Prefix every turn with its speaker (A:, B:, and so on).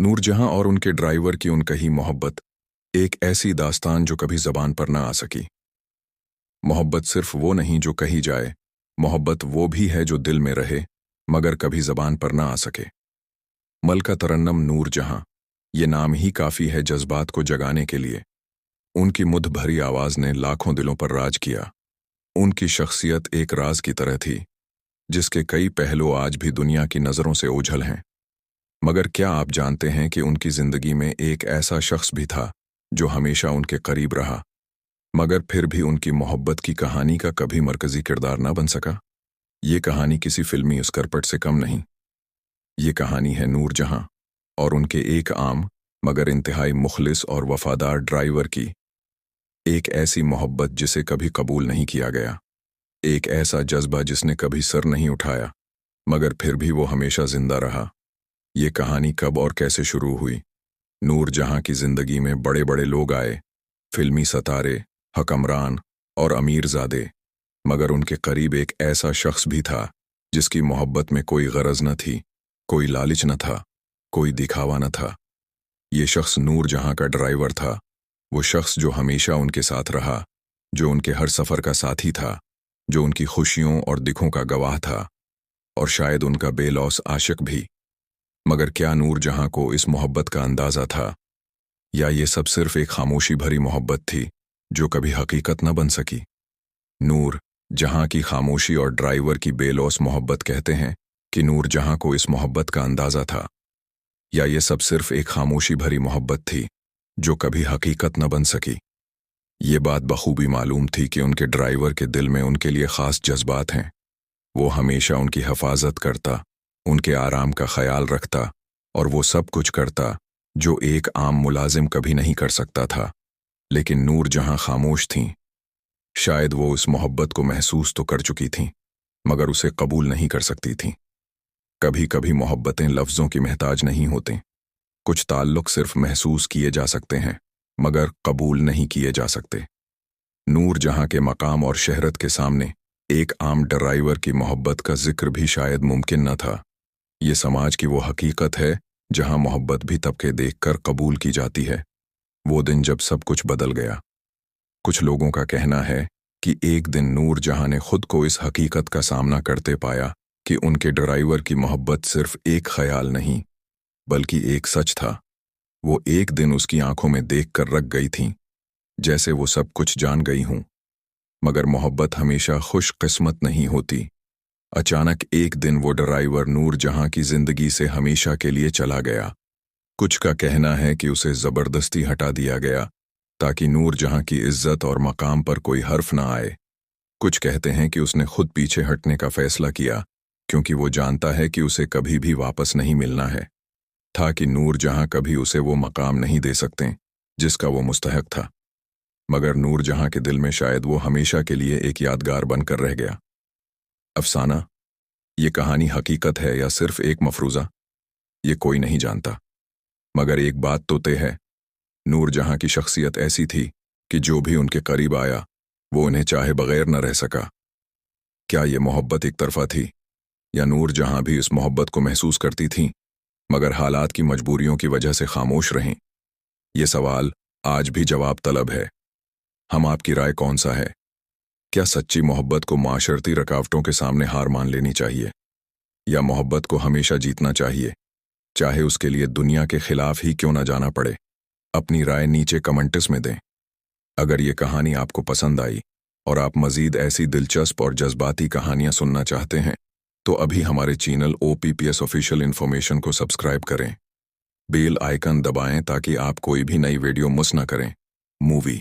A: नूरजहां और उनके ड्राइवर की उनकही मोहब्बत, एक ऐसी दास्तान जो कभी जबान पर ना आ सकी। मोहब्बत सिर्फ वो नहीं जो कही जाए, मोहब्बत वो भी है जो दिल में रहे मगर कभी जबान पर ना आ सके। मलका तरन्नम नूरजहां, ये नाम ही काफ़ी है जज्बात को जगाने के लिए। उनकी मुद्ध भरी आवाज़ ने लाखों दिलों पर राज किया। उनकी शख्सियत एक राज की तरह थी, जिसके कई पहलू आज भी दुनिया की नज़रों से ओझल हैं। मगर क्या आप जानते हैं कि उनकी ज़िंदगी में एक ऐसा शख्स भी था जो हमेशा उनके करीब रहा, मगर फिर भी उनकी मोहब्बत की कहानी का कभी मरकज़ी किरदार ना बन सका? ये कहानी किसी फिल्मी उसकरपट से कम नहीं। ये कहानी है नूरजहां और उनके एक आम मगर इंतहाई मुखलिस और वफादार ड्राइवर की। एक ऐसी मोहब्बत जिसे कभी कबूल नहीं किया गया, एक ऐसा जज्बा जिसने कभी सर नहीं उठाया मगर फिर भी वो हमेशा जिंदा रहा। ये कहानी कब और कैसे शुरू हुई? नूरजहां की जिंदगी में बड़े बड़े लोग आए, फिल्मी सितारे, हकमरान और अमीरजादे, मगर उनके करीब एक ऐसा शख्स भी था जिसकी मोहब्बत में कोई गरज न थी, कोई लालच न था, कोई दिखावा न था। ये शख्स नूरजहां का ड्राइवर था, वो शख्स जो हमेशा उनके साथ रहा, जो उनके हर सफ़र का साथी था, जो उनकी खुशियों और दुखों का गवाह था और शायद उनका बेलौस आशिक भी। मगर क्या नूरजहां को इस मोहब्बत का अंदाज़ा था, या ये सब सिर्फ एक खामोशी भरी मोहब्बत थी जो कभी हकीकत न बन सकी? नूरजहां की खामोशी और ड्राइवर की बेलौस मोहब्बत कहते हैं कि नूरजहां को इस मोहब्बत का अंदाज़ा था, या ये सब सिर्फ एक खामोशी भरी मोहब्बत थी जो कभी हकीकत न बन सकी? ये बात बखूबी मालूम थी कि उनके ड्राइवर के दिल में उनके लिए ख़ास जज्बात हैं। वो हमेशा उनकी हिफाजत करता, उनके आराम का ख्याल रखता और वो सब कुछ करता जो एक आम मुलाजिम कभी नहीं कर सकता था। लेकिन नूरजहां खामोश थीं। शायद वो उस मोहब्बत को महसूस तो कर चुकी थीं, मगर उसे कबूल नहीं कर सकती थीं। कभी कभी मोहब्बतें लफ्ज़ों की महताज नहीं होती। कुछ ताल्लुक सिर्फ महसूस किए जा सकते हैं मगर कबूल नहीं किए जा सकते। नूरजहां के मकाम और शहरत के सामने एक आम ड्राइवर की मोहब्बत का जिक्र भी शायद मुमकिन न था। ये समाज की वो हकीकत है जहां मोहब्बत भी तबके देखकर कबूल की जाती है। वो दिन जब सब कुछ बदल गया। कुछ लोगों का कहना है कि एक दिन नूरजहां ने खुद को इस हकीकत का सामना करते पाया कि उनके ड्राइवर की मोहब्बत सिर्फ एक ख्याल नहीं बल्कि एक सच था। वो एक दिन उसकी आंखों में देखकर रख गई थीं, जैसे वो सब कुछ जान गई हूं। मगर मोहब्बत हमेशा खुशकिस्मत नहीं होती। अचानक एक दिन वो ड्राइवर नूरजहां की जिंदगी से हमेशा के लिए चला गया। कुछ का कहना है कि उसे ज़बरदस्ती हटा दिया गया ताकि नूरजहां की इज्जत और मकाम पर कोई हर्फ ना आए। कुछ कहते हैं कि उसने खुद पीछे हटने का फैसला किया क्योंकि वो जानता है कि उसे कभी भी वापस नहीं मिलना है। था कि नूरजहां कभी उसे वो मकाम नहीं दे सकते जिसका वो मुस्तहक था। मगर नूरजहां के दिल में शायद वो हमेशा के लिए एक यादगार बनकर रह गया। अफसाना, ये कहानी हकीकत है या सिर्फ एक मफरूज़ा, ये कोई नहीं जानता। मगर एक बात तो तय है, नूरजहां की शख्सियत ऐसी थी कि जो भी उनके करीब आया वो उन्हें चाहे बगैर न रह सका। क्या ये मोहब्बत एक तरफा थी, या नूरजहां भी इस मोहब्बत को महसूस करती थीं मगर हालात की मजबूरियों की वजह से खामोश रहें? ये सवाल आज भी जवाब तलब है। हम आपकी राय कौन सा है? क्या सच्ची मोहब्बत को माशरती रुकावटों के सामने हार मान लेनी चाहिए, या मोहब्बत को हमेशा जीतना चाहिए, चाहे उसके लिए दुनिया के खिलाफ ही क्यों ना जाना पड़े? अपनी राय नीचे कमेंट्स में दें। अगर ये कहानी आपको पसंद आई और आप मज़ीद ऐसी दिलचस्प और जज्बाती कहानियां सुनना चाहते हैं तो अभी हमारे चैनल OPPS ऑफिशियल इन्फॉर्मेशन को सब्सक्राइब करें। बेल आइकन दबाएं ताकि आप कोई भी नई वीडियो मिस ना करें। मूवी